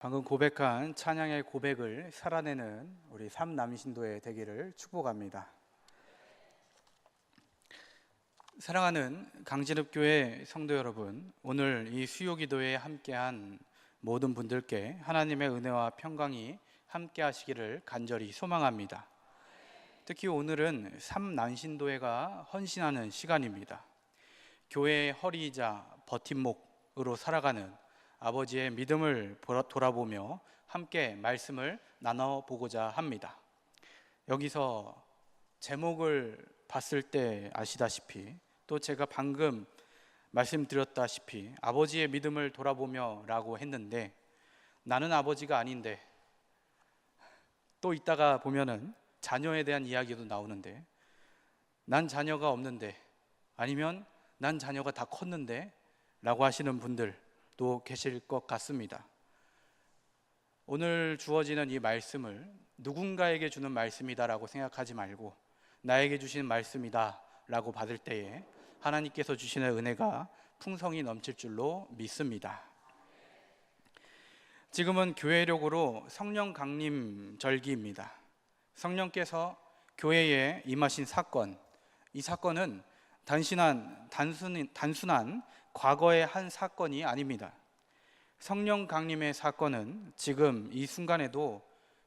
방금 고백한 찬양의 고백을 살아내는 우리 삼남신도의 되기를 축복합니다. 사랑하는 강진읍교회 성도 여러분, 오늘 이 수요기도에 함께한 모든 분들께 하나님의 은혜와 평강이 함께 하시기를 간절히 소망합니다. 특히 오늘은 삼난신도회가 헌신하는 시간입니다. 교회의 허리이자 버팀목으로 살아가는 아버지의 믿음을 돌아보며 함께 말씀을 나눠보고자 합니다. 여기서 제목을 봤을 때 아시다시피, 또 제가 방금 말씀드렸다시피 아버지의 믿음을 돌아보며 라고 했는데, 나는 아버지가 아닌데, 또 이따가 보면은 자녀에 대한 이야기도 나오는데, 난 자녀가 없는데, 아니면 난 자녀가 다 컸는데 라고 하시는 분들도 계실 것 같습니다. 오늘 주어지는 이 말씀을 누군가에게 주는 말씀이다라고 생각하지 말고 나에게 주신 말씀이다 라고 받을 때에 하나님께서 주시는 은혜가 풍성히 넘칠 줄로 믿습니다. 지금은 교회력으로 성령 강림 절기입니다. 성령께서 교회에 임하신 사건, 이 사건은 단순한 과거의 한 사건이 아닙니다. 성령 강림의 사건은 지금 이 순간에도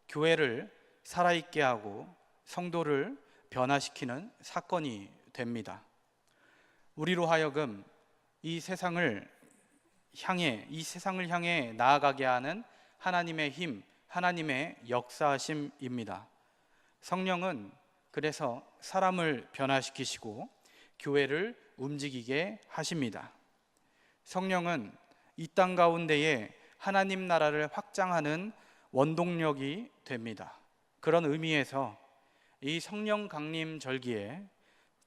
교회를 살아있게 하고 성도를 변화시키는 사건이 됩니다. 우리로 하여금 이 세상을 향해 나아가게 하는 하나님의 힘, 하나님의 역사하심입니다. 성령은 그래서 사람을 변화시키시고 교회를 움직이게 하십니다. 성령은 이 땅 가운데에 하나님 나라를 확장하는 원동력이 됩니다. 그런 의미에서 이 성령 강림 절기에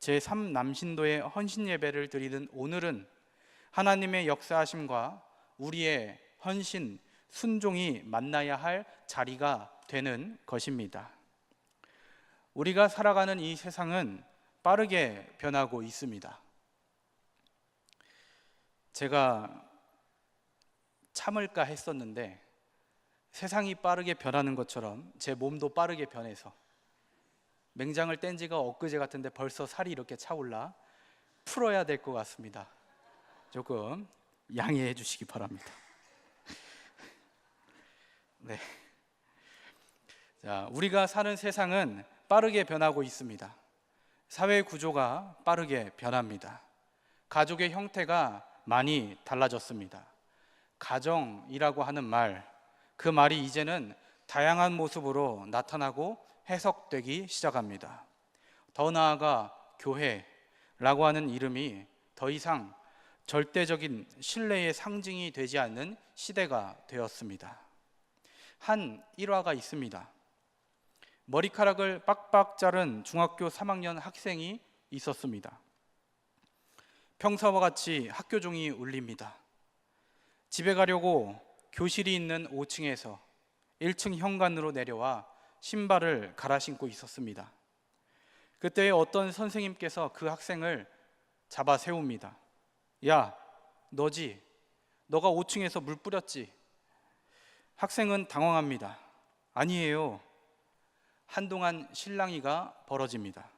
제3남신도의 헌신 예배를 드리는 오늘은 하나님의 역사하심과 우리의 헌신, 순종이 만나야 할 자리가 되는 것입니다. 우리가 살아가는 이 세상은 빠르게 변하고 있습니다. 제가 참을까 했었는데 세상이 빠르게 변하는 것처럼 제 몸도 빠르게 변해서 맹장을 뗀 지가 엊그제 같은데 벌써 살이 이렇게 차올라 풀어야 될 것 같습니다. 조금 양해해 주시기 바랍니다. 네. 자, 우리가 사는 세상은 빠르게 변하고 있습니다. 사회 구조가 빠르게 변합니다. 가족의 형태가 많이 달라졌습니다. 가정이라고 하는 말, 그 말이 이제는 다양한 모습으로 나타나고 해석되기 시작합니다. 더 나아가 교회라고 하는 이름이 더 이상 절대적인 신뢰의 상징이 되지 않는 시대가 되었습니다. 한 일화가 있습니다. 머리카락을 빡빡 자른 중학교 3학년 학생이 있었습니다. 평소와 같이 학교 종이 울립니다. 집에 가려고 교실이 있는 5층에서 1층 현관으로 내려와 신발을 갈아 신고 있었습니다. 그때 어떤 선생님께서 그 학생을 잡아 세웁니다. 야, 너지? 너가 5층에서 물 뿌렸지? 학생은 당황합니다. 아니에요. 한동안 실랑이가 벌어집니다.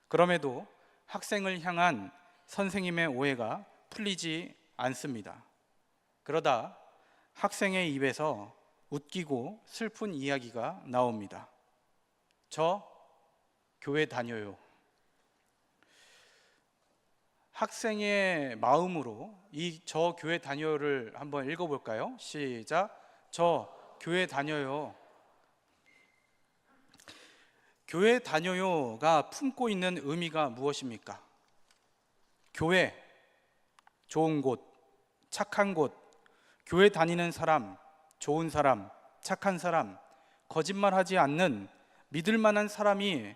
그럼에도 학생을 향한 선생님의 오해가 풀리지 않습니다. 그러다 학생의 입에서 웃기고 슬픈 이야기가 나옵니다. 저 교회 다녀요. 학생의 마음으로 이 저 교회 다녀요를 한번 읽어볼까요? 시작. 저 교회 다녀요. 교회 다녀요가 품고 있는 의미가 무엇입니까? 교회, 좋은 곳, 착한 곳, 교회 다니는 사람, 좋은 사람, 착한 사람, 거짓말하지 않는 믿을 만한 사람이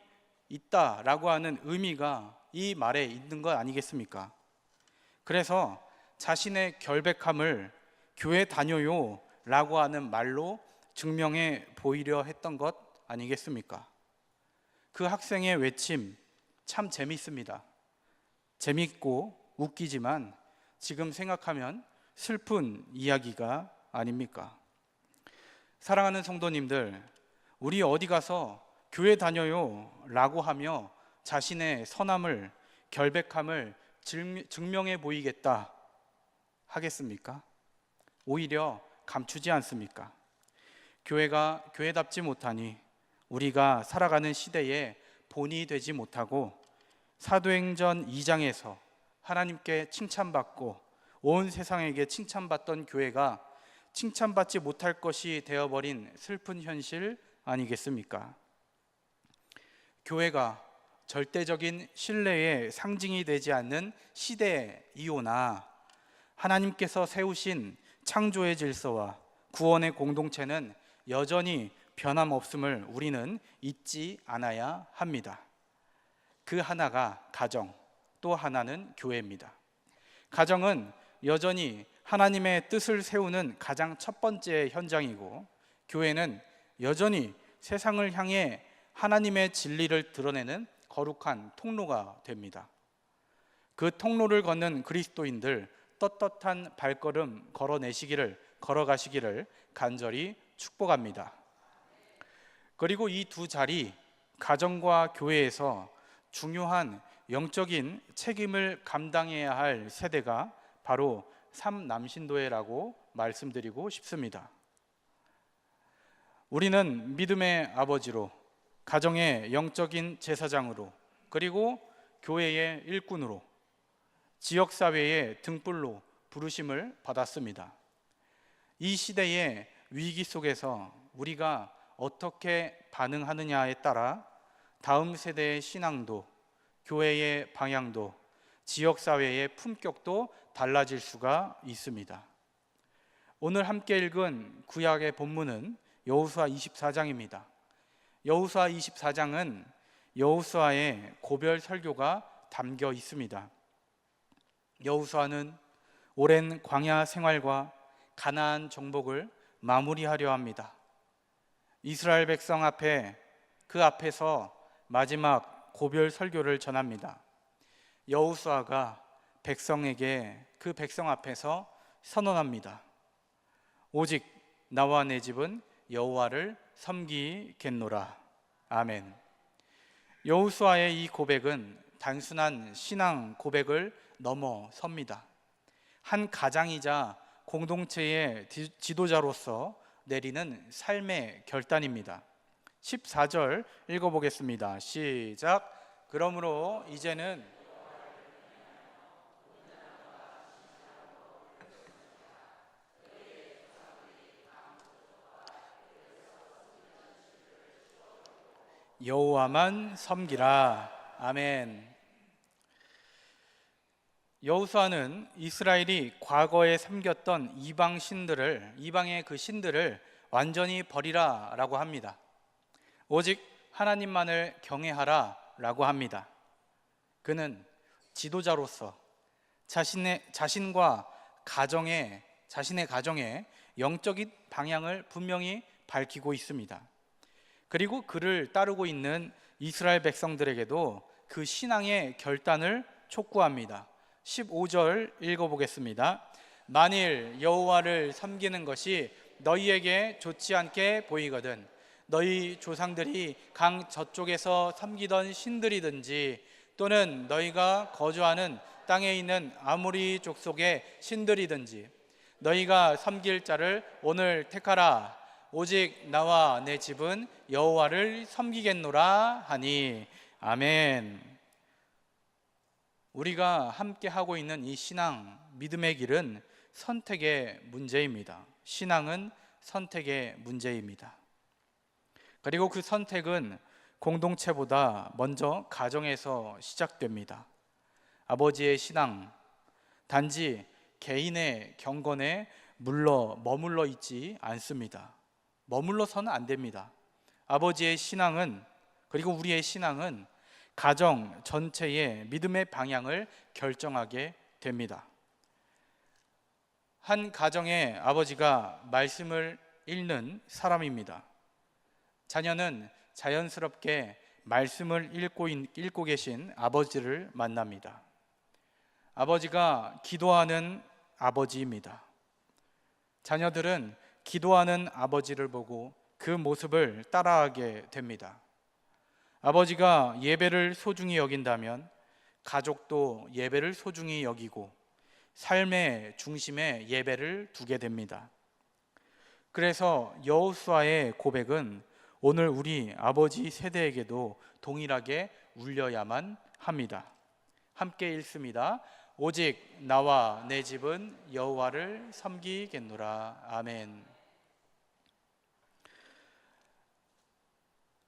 있다라고 하는 의미가 이 말에 있는 것 아니겠습니까? 그래서 자신의 결백함을 교회 다녀요라고 하는 말로 증명해 보이려 했던 것 아니겠습니까? 그 학생의 외침 참 재밌습니다. 재밌고 웃기지만 지금 생각하면 슬픈 이야기가 아닙니까? 사랑하는 성도님들, 우리 어디 가서 교회 다녀요 라고 하며 자신의 선함을, 결백함을 증명해 보이겠다 하겠습니까? 오히려 감추지 않습니까? 교회가 교회답지 못하니 우리가 살아가는 시대에 본이 되지 못하고 사도행전 2장에서 하나님께 칭찬받고 온 세상에게 칭찬받던 교회가 칭찬받지 못할 것이 되어버린 슬픈 현실 아니겠습니까? 교회가 절대적인 신뢰의 상징이 되지 않는 시대이오나 하나님께서 세우신 창조의 질서와 구원의 공동체는 여전히 변함없음을 우리는 잊지 않아야 합니다. 그 하나가 가정, 또 하나는 교회입니다. 가정은 여전히 하나님의 뜻을 세우는 가장 첫 번째 현장이고, 교회는 여전히 세상을 향해 하나님의 진리를 드러내는 거룩한 통로가 됩니다. 그 통로를 걷는 그리스도인들 떳떳한 발걸음 걸어가시기를 간절히 축복합니다. 그리고 이 두 자리, 가정과 교회에서 중요한 영적인 책임을 감당해야 할 세대가 바로 삼남신도회라고 말씀드리고 싶습니다. 우리는 믿음의 아버지로, 가정의 영적인 제사장으로, 그리고 교회의 일꾼으로, 지역사회의 등불로 부르심을 받았습니다. 이 시대의 위기 속에서 우리가 어떻게 반응하느냐에 따라 다음 세대의 신앙도, 교회의 방향도, 지역사회의 품격도 달라질 수가 있습니다. 오늘 함께 읽은 구약의 본문은 여호수아 24장입니다. 여호수아 24장은 여호수아의 고별 설교가 담겨 있습니다. 여호수아는 오랜 광야 생활과 가나안 정복을 마무리하려 합니다. 이스라엘 백성 그 앞에서 마지막 고별 설교를 전합니다. 여호수아가 백성에게 그 백성 앞에서 선언합니다. 오직 나와 내 집은 여호와를 섬기겠노라. 아멘. 여호수아의 이 고백은 단순한 신앙 고백을 넘어섭니다. 한 가장이자 공동체의 지도자로서 내리는 삶의 결단입니다. 14절 읽어보겠습니다. 시작. 그러므로 이제는 여호와만 섬기라. 아멘. 여호수아는 이스라엘이 과거에 섬겼던 이방의 그 신들을 완전히 버리라 라고 합니다. 오직 하나님만을 경외하라 라고 합니다. 그는 지도자로서 자신의 가정의 영적인 방향을 분명히 밝히고 있습니다. 그리고 그를 따르고 있는 이스라엘 백성들에게도 그 신앙의 결단을 촉구합니다. 15절 읽어보겠습니다. 만일 여호와를 섬기는 것이 너희에게 좋지 않게 보이거든 너희 조상들이 강 저쪽에서 섬기던 신들이든지 또는 너희가 거주하는 땅에 있는 아모리 족속의 신들이든지 너희가 섬길 자를 오늘 택하라. 오직 나와 내 집은 여호와를 섬기겠노라 하니. 아멘. 우리가 함께 하고 있는 이 신앙, 믿음의 길은 선택의 문제입니다. 신앙은 선택의 문제입니다. 그리고 그 선택은 공동체보다 먼저 가정에서 시작됩니다. 아버지의 신앙, 단지 개인의 경건에 머물러 있지 않습니다. 머물러서는 안 됩니다. 아버지의 신앙은, 그리고 우리의 신앙은 가정 전체의 믿음의 방향을 결정하게 됩니다. 한 가정의 아버지가 말씀을 읽는 사람입니다. 자녀는 자연스럽게 말씀을 읽고 계신 아버지를 만납니다. 아버지가 기도하는 아버지입니다. 자녀들은 기도하는 아버지를 보고 그 모습을 따라하게 됩니다. 아버지가 예배를 소중히 여긴다면 가족도 예배를 소중히 여기고 삶의 중심에 예배를 두게 됩니다. 그래서 여호수아의 고백은 오늘 우리 아버지 세대에게도 동일하게 울려야만 합니다. 함께 읽습니다. 오직 나와 내 집은 여호와를 섬기겠노라. 아멘.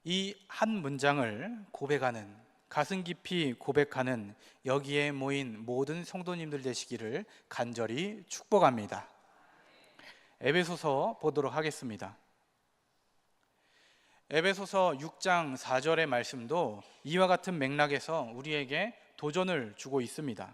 이 한 문장을 고백하는, 가슴 깊이 고백하는 여기에 모인 모든 성도님들 되시기를 간절히 축복합니다. 에베소서 보도록 하겠습니다. 에베소서 6장 4절의 말씀도 이와 같은 맥락에서 우리에게 도전을 주고 있습니다.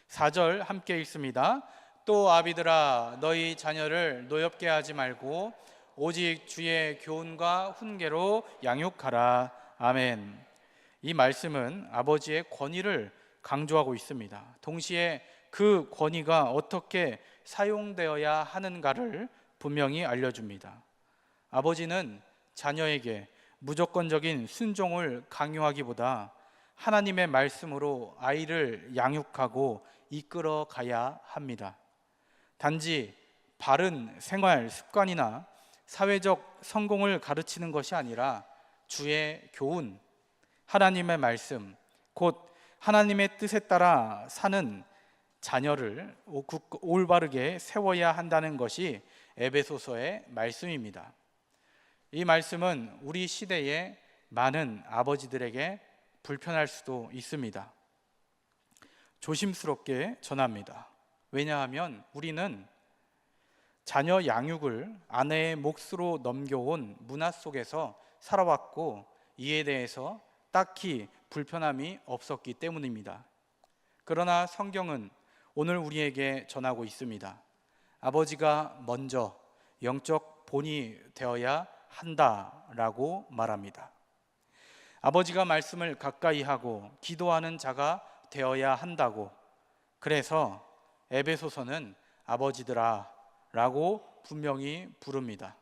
4절 함께 읽습니다. 또 아비들아 너희 자녀를 노엽게 하지 말고 오직 주의 교훈과 훈계로 양육하라. 아멘. 이 말씀은 아버지의 권위를 강조하고 있습니다. 동시에 그 권위가 어떻게 사용되어야 하는가를 분명히 알려줍니다. 아버지는 자녀에게 무조건적인 순종을 강요하기보다 하나님의 말씀으로 아이를 양육하고 이끌어 가야 합니다. 단지 바른 생활 습관이나 사회적 성공을 가르치는 것이 아니라 주의 교훈, 하나님의 말씀, 곧 하나님의 뜻에 따라 사는 자녀를 올바르게 세워야 한다는 것이 에베소서의 말씀입니다. 이 말씀은 우리 시대의 많은 아버지들에게 불편할 수도 있습니다. 조심스럽게 전합니다. 왜냐하면 우리는 자녀 양육을 아내의 몫으로 넘겨온 문화 속에서 살아왔고 이에 대해서 딱히 불편함이 없었기 때문입니다. 그러나 성경은 오늘 우리에게 전하고 있습니다. 아버지가 먼저 영적 본이 되어야 한다라고 말합니다. 아버지가 말씀을 가까이 하고 기도하는 자가 되어야 한다고. 그래서 에베소서는 아버지들아 라고 분명히 부릅니다.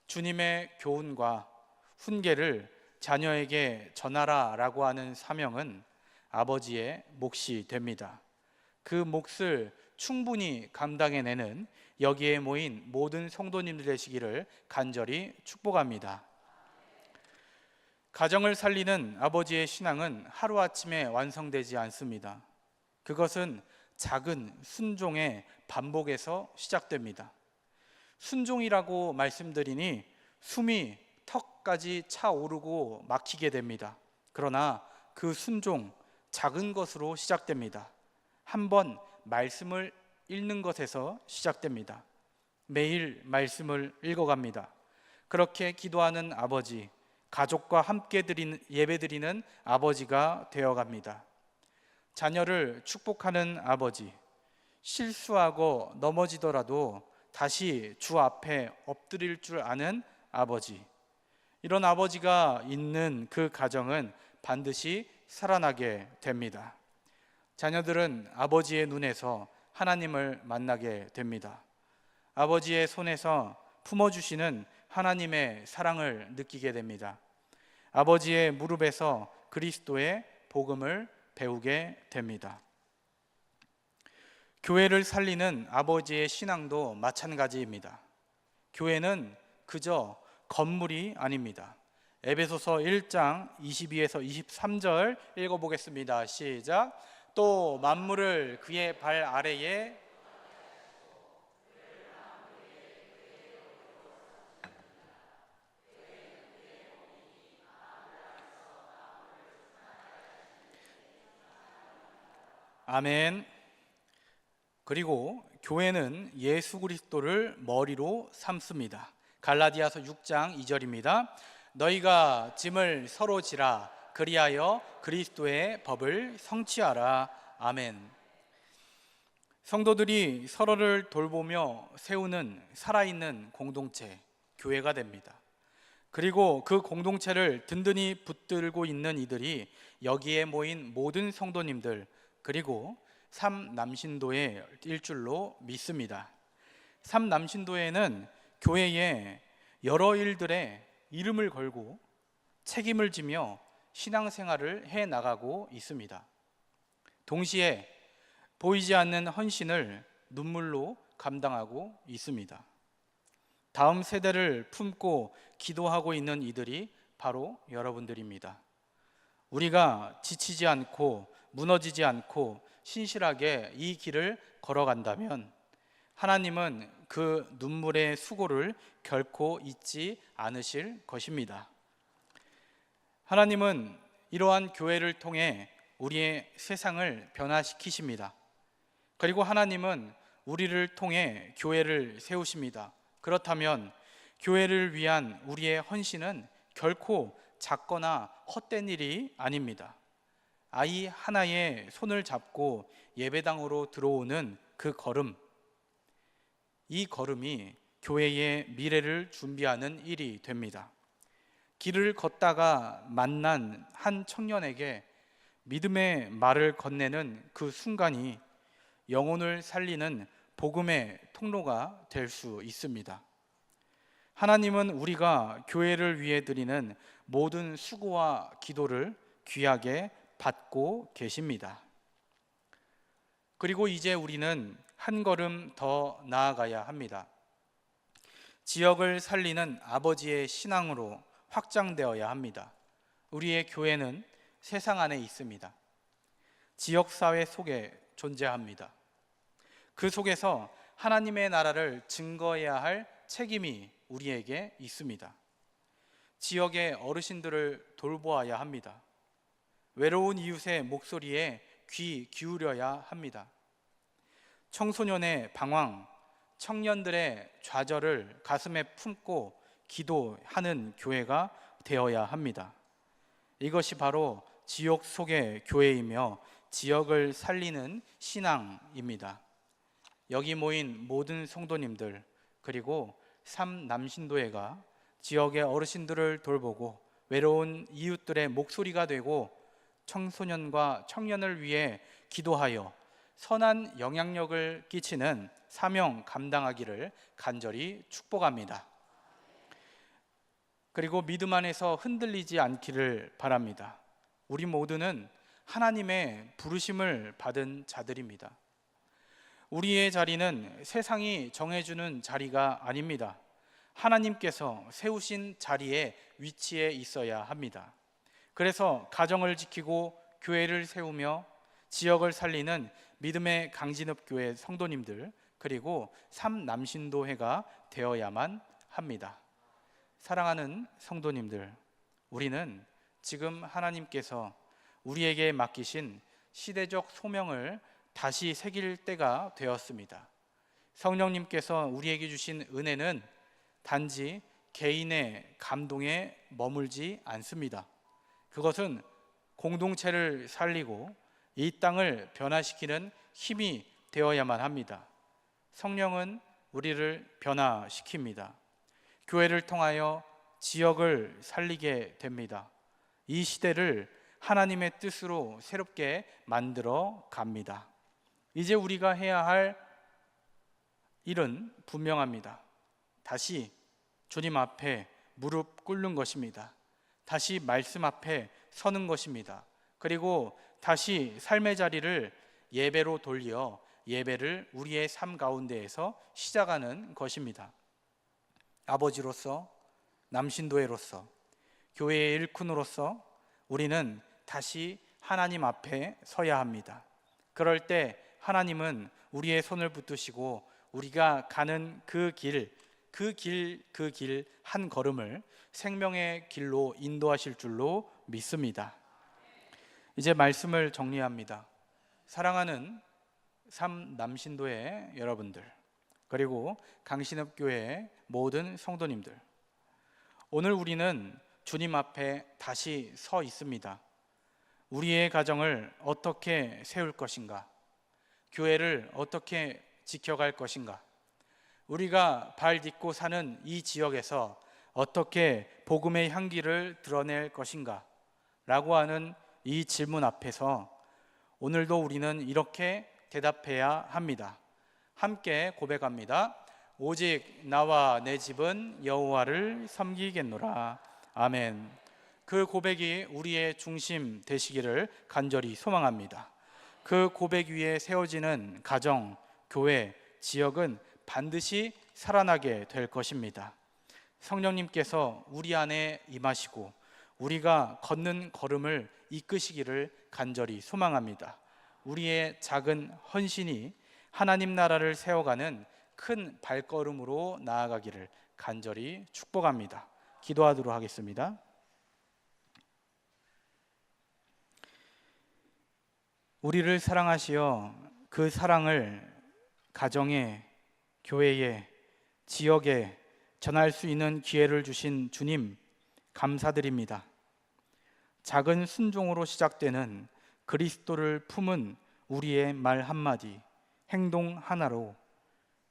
주님의 교훈과 훈계를 자녀에게 전하라 라고 하는 사명은 아버지의 몫이 됩니다. 그 몫을 충분히 감당해내는 여기에 모인 모든 성도님들 되시기를 간절히 축복합니다. 가정을 살리는 아버지의 신앙은 하루아침에 완성되지 않습니다. 그것은 작은 순종의 반복에서 시작됩니다. 순종이라고 말씀드리니 숨이 턱까지 차오르고 막히게 됩니다. 그러나 그 순종, 작은 것으로 시작됩니다. 한번 말씀을 읽는 것에서 시작됩니다. 매일 말씀을 읽어갑니다. 그렇게 기도하는 아버지, 가족과 함께 예배드리는 아버지가 되어갑니다. 자녀를 축복하는 아버지, 실수하고 넘어지더라도 다시 주 앞에 엎드릴 줄 아는 아버지, 이런 아버지가 있는 그 가정은 반드시 살아나게 됩니다. 자녀들은 아버지의 눈에서 하나님을 만나게 됩니다. 아버지의 손에서 품어주시는 하나님의 사랑을 느끼게 됩니다. 아버지의 무릎에서 그리스도의 복음을 배우게 됩니다. 교회를 살리는 아버지의 신앙도 마찬가지입니다. 교회는 그저 건물이 아닙니다. 에베소서 1장 22에서 23절 읽어보겠습니다. 시작. 또 만물을 그의 발 아래에 아멘. 그리고 교회는 예수 그리스도를 머리로 삼습니다. 갈라디아서 6장 2절입니다. 너희가 짐을 서로 지라 그리하여 그리스도의 법을 성취하라. 아멘. 성도들이 서로를 돌보며 세우는 살아있는 공동체, 교회가 됩니다. 그리고 그 공동체를 든든히 붙들고 있는 이들이 여기에 모인 모든 성도님들, 그리고 삼남신도의 일줄로 믿습니다. 삼남신도에는 교회에 여러 일들에 이름을 걸고 책임을 지며 신앙생활을 해 나가고 있습니다. 동시에 보이지 않는 헌신을 눈물로 감당하고 있습니다. 다음 세대를 품고 기도하고 있는 이들이 바로 여러분들입니다. 우리가 지치지 않고 무너지지 않고 신실하게 이 길을 걸어간다면 하나님은 그 눈물의 수고를 결코 잊지 않으실 것입니다. 하나님은 이러한 교회를 통해 우리의 세상을 변화시키십니다. 그리고 하나님은 우리를 통해 교회를 세우십니다. 그렇다면 교회를 위한 우리의 헌신은 결코 작거나 헛된 일이 아닙니다. 아이 하나의 손을 잡고 예배당으로 들어오는 그 걸음, 이 걸음이 교회의 미래를 준비하는 일이 됩니다. 길을 걷다가 만난 한 청년에게 믿음의 말을 건네는 그 순간이 영혼을 살리는 복음의 통로가 될 수 있습니다. 하나님은 우리가 교회를 위해 드리는 모든 수고와 기도를 귀하게 받고 계십니다. 그리고 이제 우리는 한 걸음 더 나아가야 합니다. 지역을 살리는 아버지의 신앙으로 확장되어야 합니다. 우리의 교회는 세상 안에 있습니다. 지역사회 속에 존재합니다. 그 속에서 하나님의 나라를 증거해야 할 책임이 우리에게 있습니다. 지역의 어르신들을 돌보아야 합니다. 외로운 이웃의 목소리에 귀 기울여야 합니다. 청소년의 방황, 청년들의 좌절을 가슴에 품고 기도하는 교회가 되어야 합니다. 이것이 바로 지역 속의 교회이며 지역을 살리는 신앙입니다. 여기 모인 모든 성도님들, 그리고 삼남신도회가 지역의 어르신들을 돌보고 외로운 이웃들의 목소리가 되고 청소년과 청년을 위해 기도하여 선한 영향력을 끼치는 사명 감당하기를 간절히 축복합니다. 그리고 믿음 안에서 흔들리지 않기를 바랍니다. 우리 모두는 하나님의 부르심을 받은 자들입니다. 우리의 자리는 세상이 정해주는 자리가 아닙니다. 하나님께서 세우신 자리에 위치해 있어야 합니다. 그래서 가정을 지키고 교회를 세우며 지역을 살리는 믿음의 강진읍교회 성도님들, 그리고 삼남신도회가 되어야만 합니다. 사랑하는 성도님들, 우리는 지금 하나님께서 우리에게 맡기신 시대적 소명을 다시 새길 때가 되었습니다. 성령님께서 우리에게 주신 은혜는 단지 개인의 감동에 머물지 않습니다. 그것은 공동체를 살리고 이 땅을 변화시키는 힘이 되어야만 합니다. 성령은 우리를 변화시킵니다. 교회를 통하여 지역을 살리게 됩니다. 이 시대를 하나님의 뜻으로 새롭게 만들어 갑니다. 이제 우리가 해야 할 일은 분명합니다. 다시 주님 앞에 무릎 꿇는 것입니다. 다시 말씀 앞에 서는 것입니다. 그리고 다시 삶의 자리를 예배로 돌려 예배를 우리의 삶 가운데에서 시작하는 것입니다. 아버지로서, 남신도회로서, 교회의 일꾼으로서 우리는 다시 하나님 앞에 서야 합니다. 그럴 때 하나님은 우리의 손을 붙드시고 우리가 가는 그 길 한 걸음을 생명의 길로 인도하실 줄로 믿습니다. 이제 말씀을 정리합니다. 사랑하는 삼남신도의 여러분들, 그리고 강신읍교회의 모든 성도님들, 오늘 우리는 주님 앞에 다시 서 있습니다. 우리의 가정을 어떻게 세울 것인가? 교회를 어떻게 지켜갈 것인가? 우리가 발 딛고 사는 이 지역에서 어떻게 복음의 향기를 드러낼 것인가? 라고 하는 이 질문 앞에서 오늘도 우리는 이렇게 대답해야 합니다. 함께 고백합니다. 오직 나와 내 집은 여호와를 섬기겠노라. 아멘. 그 고백이 우리의 중심 되시기를 간절히 소망합니다. 그 고백 위에 세워지는 가정, 교회, 지역은 반드시 살아나게 될 것입니다. 성령님께서 우리 안에 임하시고 우리가 걷는 걸음을 이끄시기를 간절히 소망합니다. 우리의 작은 헌신이 하나님 나라를 세워가는 큰 발걸음으로 나아가기를 간절히 축복합니다. 기도하도록 하겠습니다. 우리를 사랑하시어 그 사랑을 가정에, 교회에, 지역에 전할 수 있는 기회를 주신 주님 감사드립니다. 작은 순종으로 시작되는 그리스도를 품은 우리의 말 한마디, 행동 하나로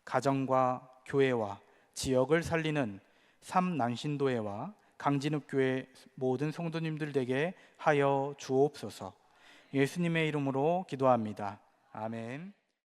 가정과 교회와 지역을 살리는 삼난신도회와 강진읍교회 모든 성도님들 되게 하여 주옵소서. 예수님의 이름으로 기도합니다. 아멘.